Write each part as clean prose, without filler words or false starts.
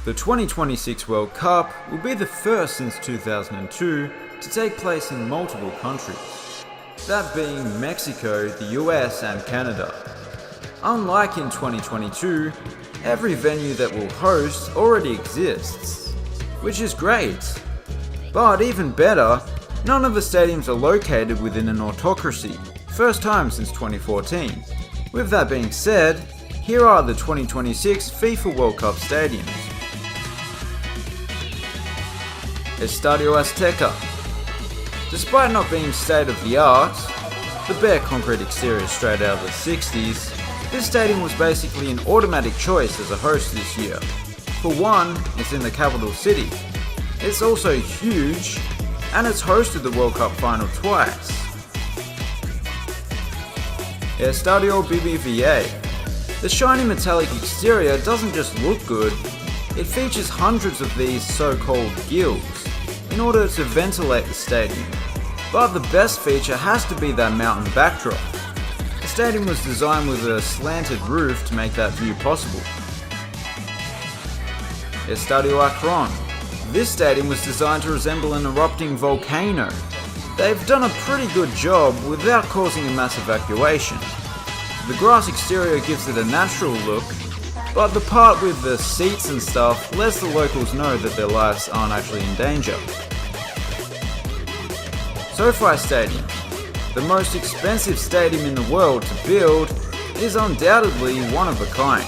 The 2026 World Cup will be the first since 2002 to take place in multiple countries, that being Mexico, the US and Canada. Unlike in 2022, every venue that will host already exists, which is great. But even better, none of the stadiums are located within an autocracy, first time since 2014. With that being said, here are the 2026 FIFA World Cup stadiums. Estadio Azteca. Despite not being state-of-the-art, the bare concrete exterior straight out of the 60s, this stadium was basically an automatic choice as a host this year. For one, it's in the capital city. It's also huge, and it's hosted the World Cup final twice. Estadio BBVA. The shiny metallic exterior doesn't just look good, it features hundreds of these so-called gills in order to ventilate the stadium. But the best feature has to be that mountain backdrop. The stadium was designed with a slanted roof to make that view possible. Estadio Akron. This stadium was designed to resemble an erupting volcano. They've done a pretty good job without causing a mass evacuation. The grass exterior gives it a natural look, but the part with the seats and stuff lets the locals know that their lives aren't actually in danger. SoFi Stadium. The most expensive stadium in the world to build is undoubtedly one of a kind.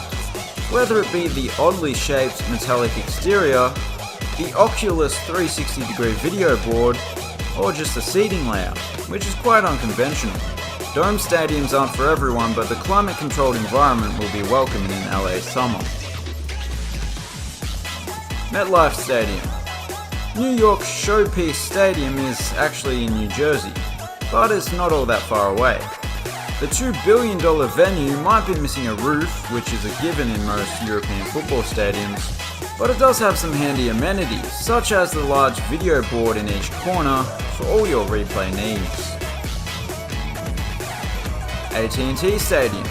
Whether it be the oddly shaped metallic exterior, the Oculus 360-degree video board, or just the seating layout, which is quite unconventional. Dome stadiums aren't for everyone, but the climate-controlled environment will be welcome in an LA summer. MetLife Stadium. New York's Showpiece Stadium is actually in New Jersey, but it's not all that far away. The $2 billion venue might be missing a roof, which is a given in most European football stadiums, but it does have some handy amenities, such as the large video board in each corner for all your replay needs. AT&T Stadium.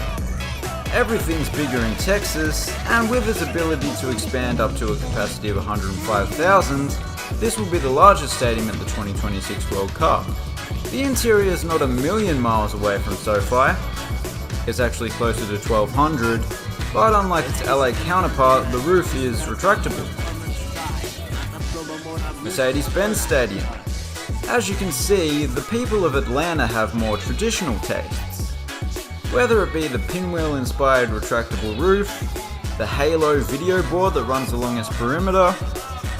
Everything's bigger in Texas, and with its ability to expand up to a capacity of 105,000, this will be the largest stadium at the 2026 World Cup. The interior is not a million miles away from SoFi. It's actually closer to 1,200, but unlike its LA counterpart, the roof is retractable. Mercedes-Benz Stadium. As you can see, the people of Atlanta have more traditional tastes. Whether it be the pinwheel-inspired retractable roof, the Halo video board that runs along its perimeter,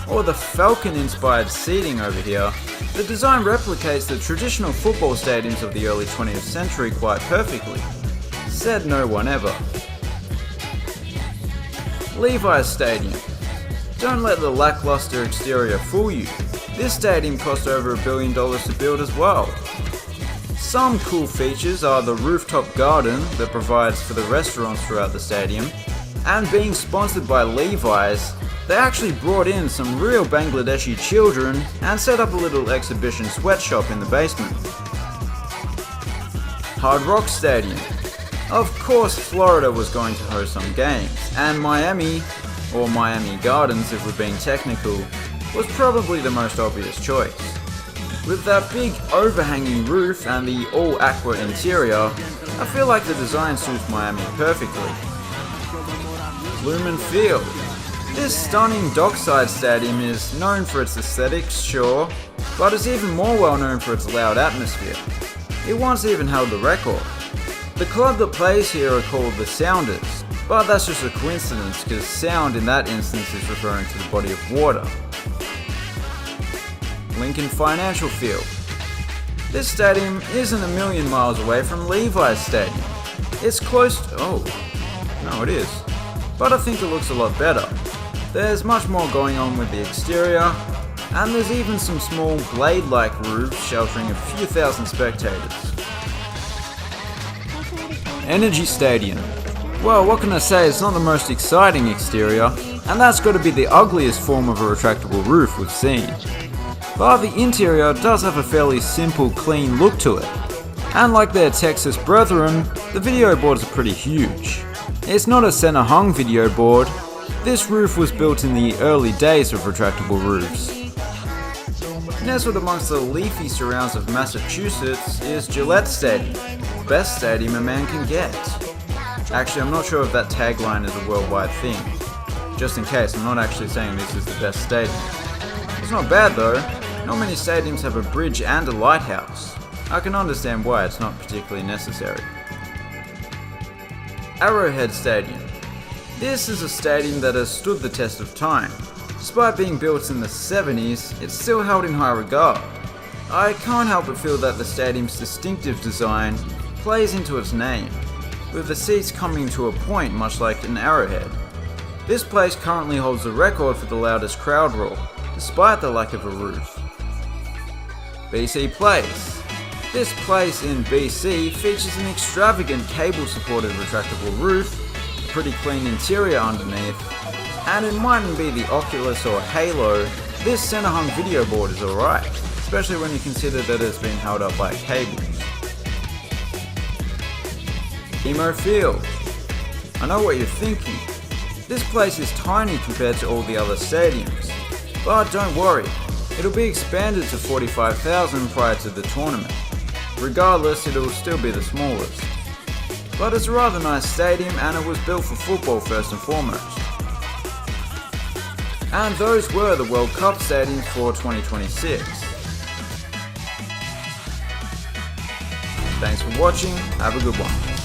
or the Falcon-inspired seating over here, the design replicates the traditional football stadiums of the early 20th century quite perfectly. Said no one ever. Levi's Stadium. Don't let the lackluster exterior fool you. This stadium cost over $1 billion to build as well. Some cool features are the rooftop garden that provides for the restaurants throughout the stadium, and being sponsored by Levi's, they actually brought in some real Bangladeshi children and set up a little exhibition sweatshop in the basement. Hard Rock Stadium. Of course Florida was going to host some games, and Miami, or Miami Gardens if we're being technical, was probably the most obvious choice. With that big overhanging roof and the all-aqua interior, I feel like the design suits Miami perfectly. Lumen Field. This stunning dockside stadium is known for its aesthetics, sure, but is even more well known for its loud atmosphere. It once even held the record. The club that plays here are called the Sounders, but that's just a coincidence because sound in that instance is referring to the body of water. Lincoln Financial Field. This stadium isn't a million miles away from Levi's Stadium. It's close to... no it is. But I think it looks a lot better. There's much more going on with the exterior, and there's even some small blade-like roofs sheltering a few thousand spectators. Energy Stadium. Well, what can I say, it's not the most exciting exterior, and that's got to be the ugliest form of a retractable roof we've seen. But the interior does have a fairly simple, clean look to it. And like their Texas brethren, the video boards are pretty huge. It's not a center hung video board, This roof was built in the early days of retractable roofs. Nestled amongst the leafy surrounds of Massachusetts is Gillette Stadium, best stadium a man can get. Actually, I'm not sure if that tagline is a worldwide thing. Just in case, I'm not actually saying this is the best stadium. It's not bad though. Not many stadiums have a bridge and a lighthouse. I can understand why it's not particularly necessary. Arrowhead Stadium. This is a stadium that has stood the test of time. Despite being built in the 70s, it's still held in high regard. I can't help but feel that the stadium's distinctive design plays into its name, with the seats coming to a point much like an arrowhead. This place currently holds the record for the loudest crowd roar, despite the lack of a roof. BC Place. This place in BC features an extravagant cable-supported retractable roof, a pretty clean interior underneath, and it mightn't be the Oculus or Halo, this center-hung video board is alright, especially when you consider that it's been held up by cables. Emo Field. I know what you're thinking. This place is tiny compared to all the other stadiums, but don't worry, it'll be expanded to 45,000 prior to the tournament. Regardless, it'll still be the smallest. But it's a rather nice stadium and it was built for football first and foremost. And those were the World Cup stadiums for 2026. Thanks for watching, have a good one.